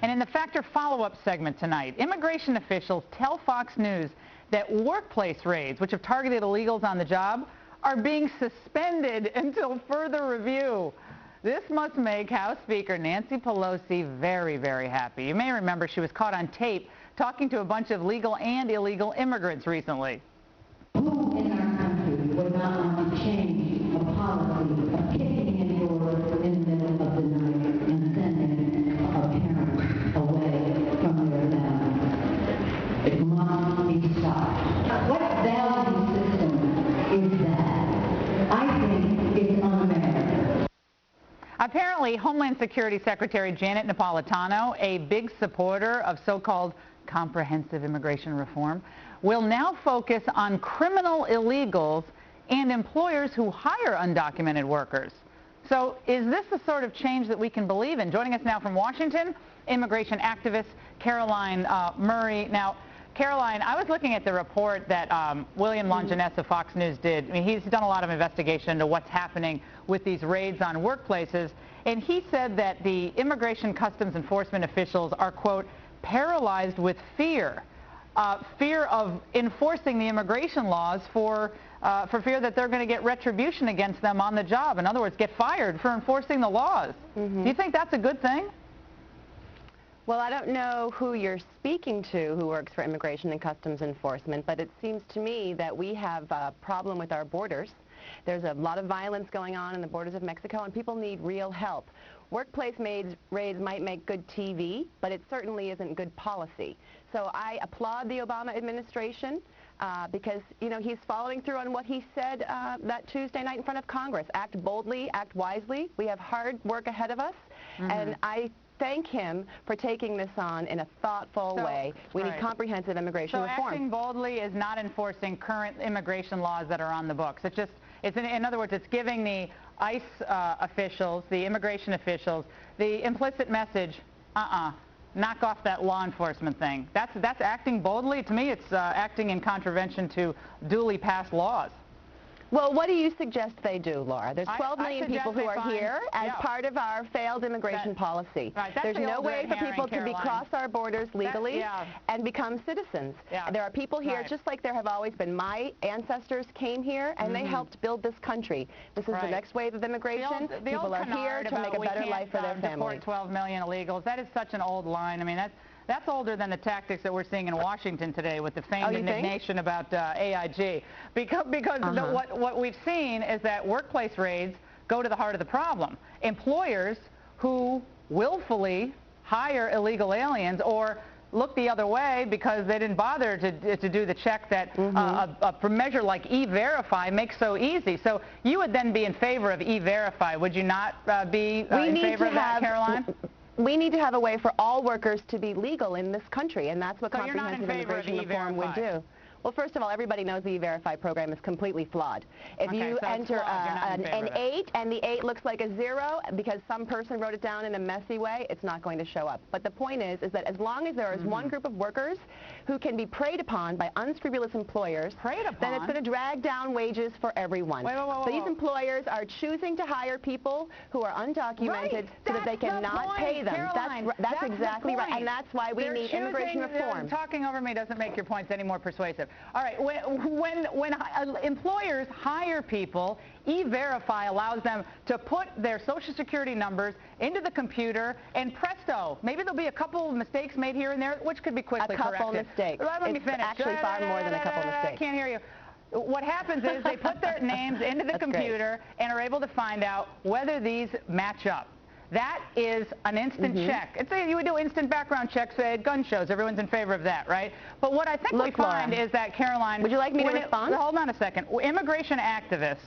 And in the Factor follow-up segment tonight, immigration officials tell Fox News that workplace raids, which have targeted illegals on the job, are being suspended until further review. This must make House Speaker Nancy Pelosi very, very happy. You may remember she was caught on tape talking to a bunch of legal and illegal immigrants recently. Who in our country would not want to change a policy of kicking in doors in the middle of the night and sending a parent away from their family? It must be stopped. What value system is that? I think it's un-American. Apparently, Homeland Security Secretary Janet Napolitano, a big supporter of so-called comprehensive immigration reform, will now focus on criminal illegals and employers who hire undocumented workers. So is this the sort of change that we can believe in? Joining us now from Washington, immigration activist Caroline Murray. Now, Caroline, I was looking at the report that William Longinus of Fox News did. I mean, he's done a lot of investigation into what's happening with these raids on workplaces, and he said that the Immigration Customs Enforcement officials are, quote, paralyzed with fear. Fear of enforcing the immigration laws for fear that they're going to get retribution against them on the job. In other words, get fired for enforcing the laws. Do you think that's a good thing? Well, I don't know who you're speaking to who works for Immigration and Customs Enforcement, but it seems to me that we have a problem with our borders. There's a lot of violence going on in the borders of Mexico, and people need real help. Workplace raids might make good TV, but it certainly isn't good policy. So I applaud the Obama administration because, you know, he's following through on what he said that Tuesday night in front of Congress. Act boldly, act wisely. We have hard work ahead of us, and I thank him for taking this on in a thoughtful way. We need comprehensive immigration reform. So acting boldly is not enforcing current immigration laws that are on the books. It's just, in other words, it's giving the ICE officials, the immigration officials, the implicit message, knock off that law enforcement thing. That's acting boldly. To me, it's acting in contravention to duly passed laws. Well, what do you suggest they do, Laura? There's 12 million people who are here as part of our failed immigration policy. There's no way for people to cross our borders legally and become citizens. There are people here, just like there have always been. My ancestors came here, and they helped build this country. This is the next wave of immigration. People are here to make a better life for their families. Deport 12 million illegals. That is such an old line. I mean, that's older than the tactics that we're seeing in Washington today with the famed indignation about AIG. Because what we've seen is that workplace raids go to the heart of the problem. Employers who willfully hire illegal aliens or look the other way because they didn't bother to do the check that a measure like E-Verify makes so easy. So you would then be in favor of E-Verify. Would you not be in favor of that, Caroline? We need to have a way for all workers to be legal in this country, and that's what comprehensive immigration reform would do. Well, first of all, everybody knows the E-Verify program is completely flawed. If you enter an 8 and the 8 looks like a 0 because some person wrote it down in a messy way, it's not going to show up. But the point is that as long as there is one group of workers who can be preyed upon by unscrupulous employers, then it's going to drag down wages for everyone. These employers are choosing to hire people who are undocumented so that they cannot pay them. That's exactly right, and that's why we need immigration reform. Talking over me doesn't make your points any more persuasive. All right, when employers hire people, E-Verify allows them to put their Social Security numbers into the computer, and presto, maybe there'll be a couple of mistakes made here and there, which could be quickly corrected. A couple mistakes. Let me finish. Actually far more than a couple mistakes. I can't hear you. What happens is they put their names into the computer and are able to find out whether these match up. That is an instant check. You would do instant background checks at gun shows. Everyone's in favor of that, right? But what I think we find is that, Caroline... Would you like me to respond? Hold on a second. Immigration activists,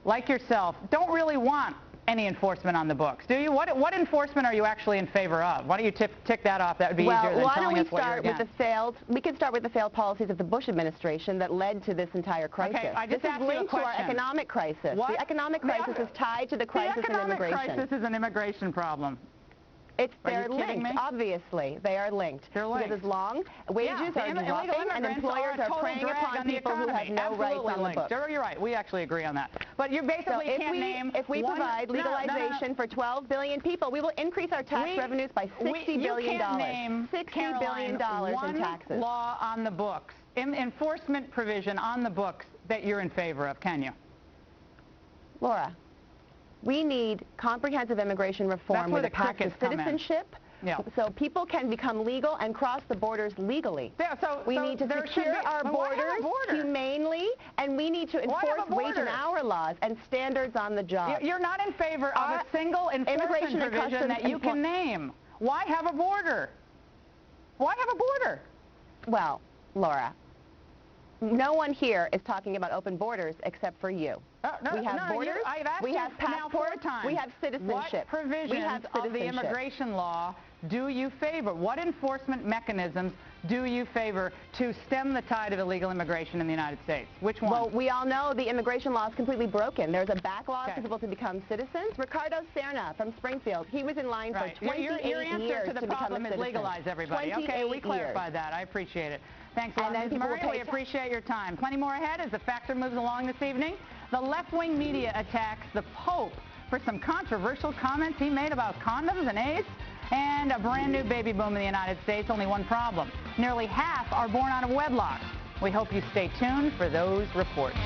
like yourself, don't really want any enforcement on the books, do you? What enforcement are you actually in favor of? Why don't you tick that off? That would be easier than telling us what you're against. We can start with the failed policies of the Bush administration that led to this entire crisis. Okay, I just this is linked to our economic crisis. The economic crisis is tied to the crisis in immigration. The economic crisis is an immigration problem. They're linked, obviously. They are linked. They're linked. Because as long wages are dropping and employers are preying upon people who have no rights on the books. You're right. We actually agree on that. But you basically can't name if we provide legalization for 12 billion people, we will increase our tax revenues by $60 billion. You can't name, $60 billion in taxes. One law on the books, enforcement provision on the books that you're in favor of, can you? Laura, we need comprehensive immigration reform with a pact of citizenship, so people can become legal and cross the borders legally. We need to secure our borders humanely, and we need to enforce wage and hour laws and standards on the job. You're not in favor of a single enforcement provision that you can name. Why have a border? Why have a border? Well, Laura, no one here is talking about open borders except for you. We have borders, we have passports, we have citizenship. What provisions of the immigration law do you favor? What enforcement mechanisms do you favor to stem the tide of illegal immigration in the United States? Which one? Well, we all know the immigration law is completely broken. There's a backlog for people to become citizens. Ricardo Serna from Springfield, he was in line for 28 Your answer years to the problem is legalize everybody. Okay, we clarified that. I appreciate it. Thanks a lot, Ms. Murray. We appreciate your time. Plenty more ahead as the Factor moves along this evening. The left-wing media attacks the Pope for some controversial comments he made about condoms and AIDS, and a brand new baby boom in the United States. Only one problem. Nearly half are born out of wedlock. We hope you stay tuned for those reports.